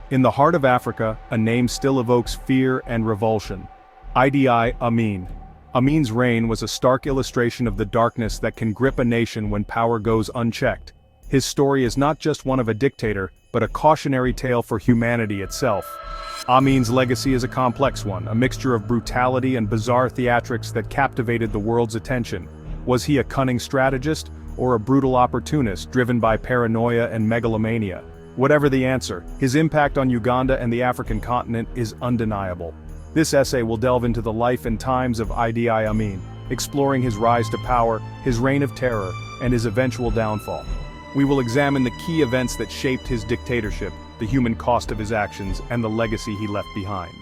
In the heart of Africa, a name still evokes fear and revulsion. Idi Amin. Amin's reign was a stark illustration of the darkness that can grip a nation when power goes unchecked. His story is not just one of a dictator, but a cautionary tale for humanity itself. Amin's legacy is a complex one, a mixture of brutality and bizarre theatrics that captivated the world's attention. Was he a cunning strategist, or a brutal opportunist driven by paranoia and megalomania? Whatever the answer, his impact on Uganda and the African continent is undeniable. This essay will delve into the life and times of Idi Amin, exploring his rise to power, his reign of terror, and his eventual downfall. We will examine the key events that shaped his dictatorship, the human cost of his actions, and the legacy he left behind.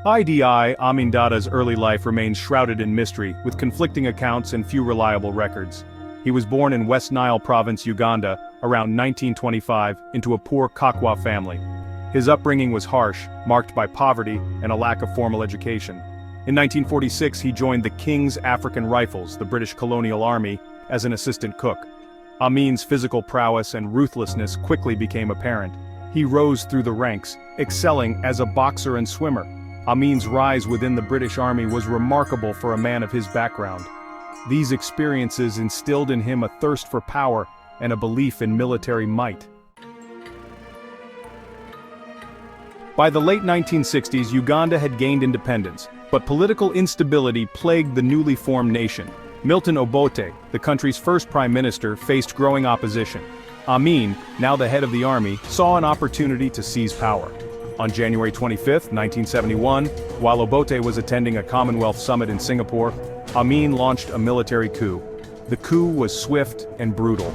Idi Amin Dada's early life remains shrouded in mystery, with conflicting accounts and few reliable records. He was born in West Nile Province, Uganda, around 1925, into a poor Kakwa family. His upbringing was harsh, marked by poverty and a lack of formal education. In 1946 he joined the King's African Rifles, the British colonial army, as an assistant cook. Amin's physical prowess and ruthlessness quickly became apparent. He rose through the ranks, excelling as a boxer and swimmer. Amin's rise within the British Army was remarkable for a man of his background. These experiences instilled in him a thirst for power and a belief in military might. By the late 1960s, Uganda had gained independence, but political instability plagued the newly formed nation. Milton Obote, the country's first prime minister, faced growing opposition. Amin, now the head of the army, saw an opportunity to seize power. On January 25, 1971, while Obote was attending a Commonwealth summit in Singapore, Amin launched a military coup. The coup was swift and brutal.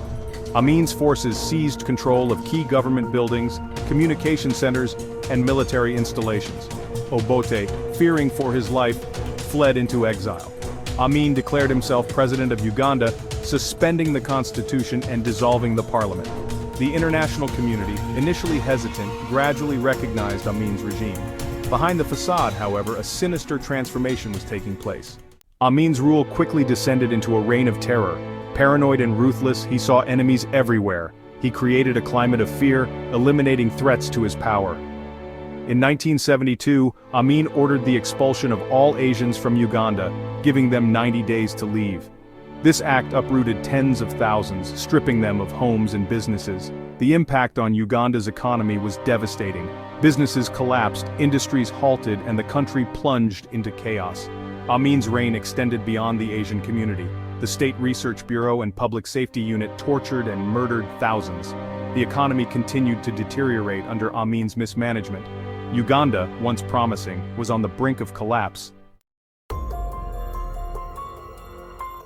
Amin's forces seized control of key government buildings, communication centers, and military installations. Obote, fearing for his life, fled into exile. Amin declared himself president of Uganda, suspending the constitution and dissolving the parliament. The international community, initially hesitant, gradually recognized Amin's regime. Behind the facade, however, a sinister transformation was taking place. Amin's rule quickly descended into a reign of terror. Paranoid and ruthless, he saw enemies everywhere. He created a climate of fear, eliminating threats to his power. In 1972, Amin ordered the expulsion of all Asians from Uganda, giving them 90 days to leave. This act uprooted tens of thousands, stripping them of homes and businesses. The impact on Uganda's economy was devastating. Businesses collapsed, industries halted, and the country plunged into chaos. Amin's reign extended beyond the Asian community. The State Research Bureau and Public Safety Unit tortured and murdered thousands. The economy continued to deteriorate under Amin's mismanagement. Uganda, once promising, was on the brink of collapse.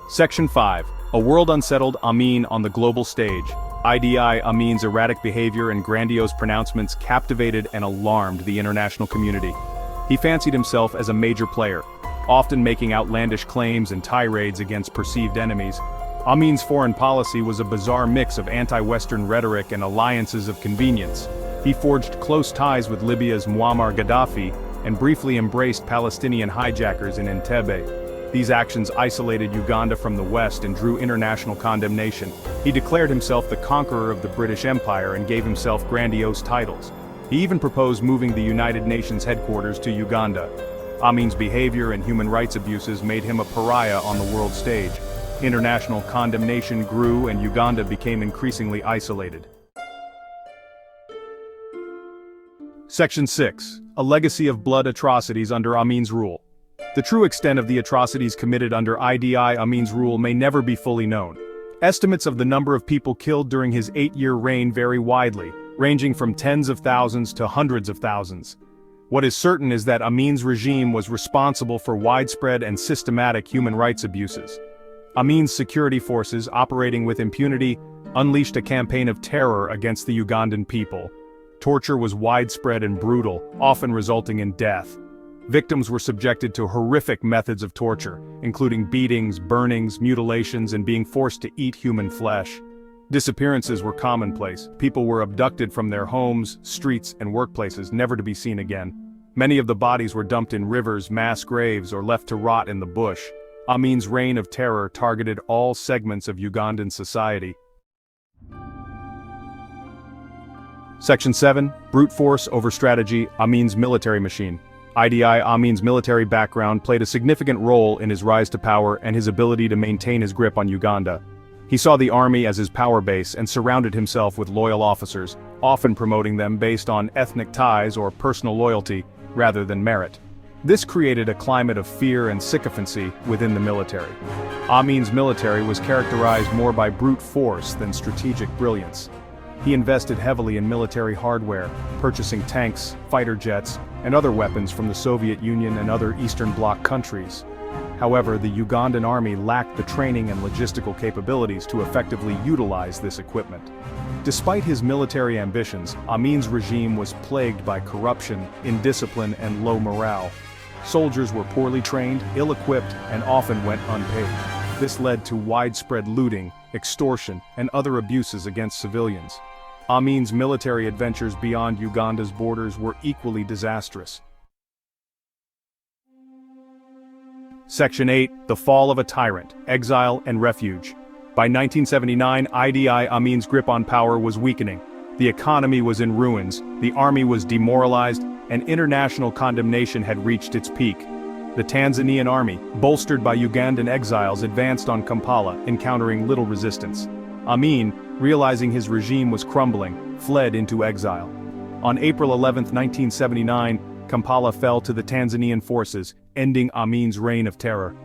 Section 5. A world unsettled Amin on the global stage. Idi Amin's erratic behavior and grandiose pronouncements captivated and alarmed the international community. He fancied himself as a major player, often making outlandish claims and tirades against perceived enemies. Amin's foreign policy was a bizarre mix of anti-Western rhetoric and alliances of convenience. He forged close ties with Libya's Muammar Gaddafi and briefly embraced Palestinian hijackers in Entebbe. These actions isolated Uganda from the West and drew international condemnation. He declared himself the conqueror of the British Empire and gave himself grandiose titles. He even proposed moving the United Nations headquarters to Uganda. Amin's behavior and human rights abuses made him a pariah on the world stage. International condemnation grew and Uganda became increasingly isolated. Section 6. A legacy of blood atrocities under Amin's rule. The true extent of the atrocities committed under Idi Amin's rule may never be fully known. Estimates of the number of people killed during his 8-year reign vary widely, ranging from tens of thousands to hundreds of thousands. What is certain is that Amin's regime was responsible for widespread and systematic human rights abuses. Amin's security forces, operating with impunity, unleashed a campaign of terror against the Ugandan people. Torture was widespread and brutal, often resulting in death. Victims were subjected to horrific methods of torture, including beatings, burnings, mutilations, and being forced to eat human flesh. Disappearances were commonplace. People were abducted from their homes, streets, and workplaces, never to be seen again. Many of the bodies were dumped in rivers, mass graves, or left to rot in the bush. Amin's reign of terror targeted all segments of Ugandan society. Section 7, Brute Force over Strategy, Amin's military machine. Idi Amin's military background played a significant role in his rise to power and his ability to maintain his grip on Uganda. He saw the army as his power base and surrounded himself with loyal officers, often promoting them based on ethnic ties or personal loyalty, rather than merit. This created a climate of fear and sycophancy within the military. Amin's military was characterized more by brute force than strategic brilliance. He invested heavily in military hardware, purchasing tanks, fighter jets, and other weapons from the Soviet Union and other Eastern Bloc countries. However, the Ugandan army lacked the training and logistical capabilities to effectively utilize this equipment. Despite his military ambitions, Amin's regime was plagued by corruption, indiscipline, and low morale. Soldiers were poorly trained, ill-equipped, and often went unpaid. This led to widespread looting, extortion, and other abuses against civilians. Amin's military adventures beyond Uganda's borders were equally disastrous. Section 8, The Fall of a Tyrant, Exile and Refuge. By 1979, Idi Amin's grip on power was weakening. The economy was in ruins, the army was demoralized, and international condemnation had reached its peak. The Tanzanian army, bolstered by Ugandan exiles, advanced on Kampala, encountering little resistance. Amin, realizing his regime was crumbling, fled into exile. On April 11, 1979, Kampala fell to the Tanzanian forces, ending Amin's reign of terror.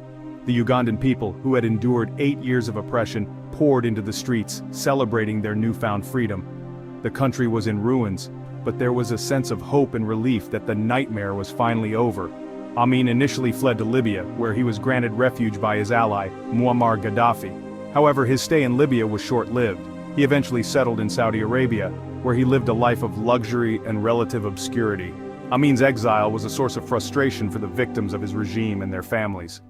The Ugandan people, who had endured 8 years of oppression, poured into the streets, celebrating their newfound freedom. The country was in ruins, but there was a sense of hope and relief that the nightmare was finally over. Amin initially fled to Libya, where he was granted refuge by his ally, Muammar Gaddafi. However, his stay in Libya was short-lived. He eventually settled in Saudi Arabia, where he lived a life of luxury and relative obscurity. Amin's exile was a source of frustration for the victims of his regime and their families.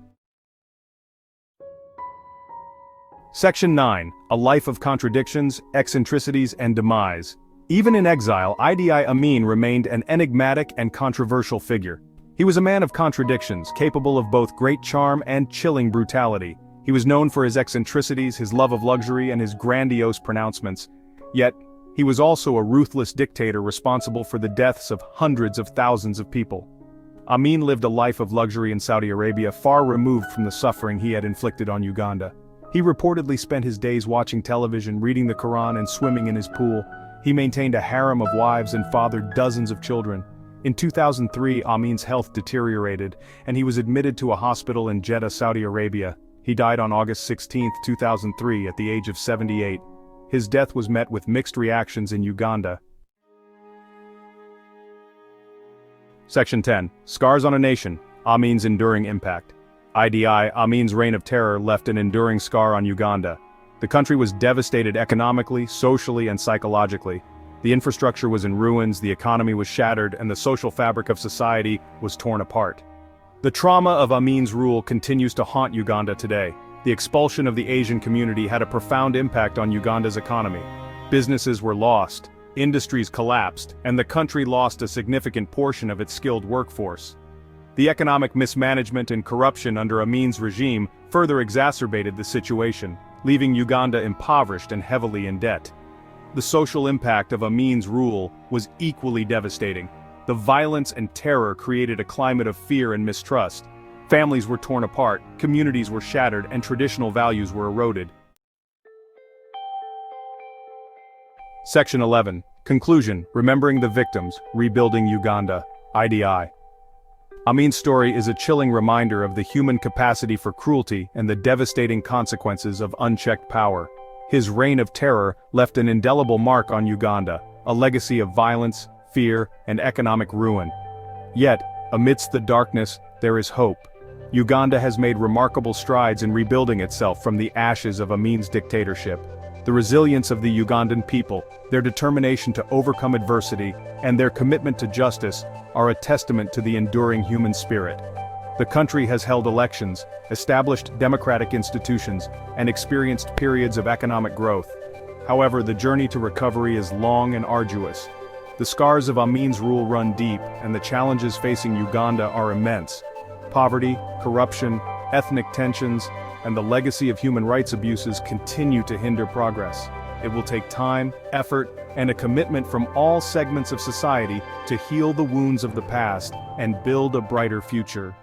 Section 9, A Life of Contradictions, Eccentricities and Demise. Even in exile, Idi Amin remained an enigmatic and controversial figure. He was a man of contradictions, capable of both great charm and chilling brutality. He was known for his eccentricities, his love of luxury, and his grandiose pronouncements. Yet, he was also a ruthless dictator responsible for the deaths of hundreds of thousands of people. Amin lived a life of luxury in Saudi Arabia, far removed from the suffering he had inflicted on Uganda. He reportedly spent his days watching television, reading the Quran, and swimming in his pool. He maintained a harem of wives and fathered dozens of children. In 2003, Amin's health deteriorated, and he was admitted to a hospital in Jeddah, Saudi Arabia. He died on August 16, 2003, at the age of 78. His death was met with mixed reactions in Uganda. Section 10, Scars on a Nation, Amin's Enduring Impact. Idi Amin's reign of terror left an enduring scar on Uganda. The country was devastated economically, socially, and psychologically. The infrastructure was in ruins, the economy was shattered, and the social fabric of society was torn apart. The trauma of Amin's rule continues to haunt Uganda today. The expulsion of the Asian community had a profound impact on Uganda's economy. Businesses were lost, industries collapsed, and the country lost a significant portion of its skilled workforce. The economic mismanagement and corruption under Amin's regime further exacerbated the situation, leaving Uganda impoverished and heavily in debt. The social impact of Amin's rule was equally devastating. The violence and terror created a climate of fear and mistrust. Families were torn apart, communities were shattered, and traditional values were eroded. Section 11, Conclusion, Remembering the Victims, Rebuilding Uganda, Idi. Amin's story is a chilling reminder of the human capacity for cruelty and the devastating consequences of unchecked power. His reign of terror left an indelible mark on Uganda, a legacy of violence, fear, and economic ruin. Yet, amidst the darkness, there is hope. Uganda has made remarkable strides in rebuilding itself from the ashes of Amin's dictatorship. The resilience of the Ugandan people, their determination to overcome adversity, and their commitment to justice are a testament to the enduring human spirit. The country has held elections, established democratic institutions, and experienced periods of economic growth. However, the journey to recovery is long and arduous. The scars of Amin's rule run deep, and the challenges facing Uganda are immense. Poverty, corruption, ethnic tensions, and the legacy of human rights abuses continue to hinder progress. It will take time, effort, and a commitment from all segments of society to heal the wounds of the past and build a brighter future.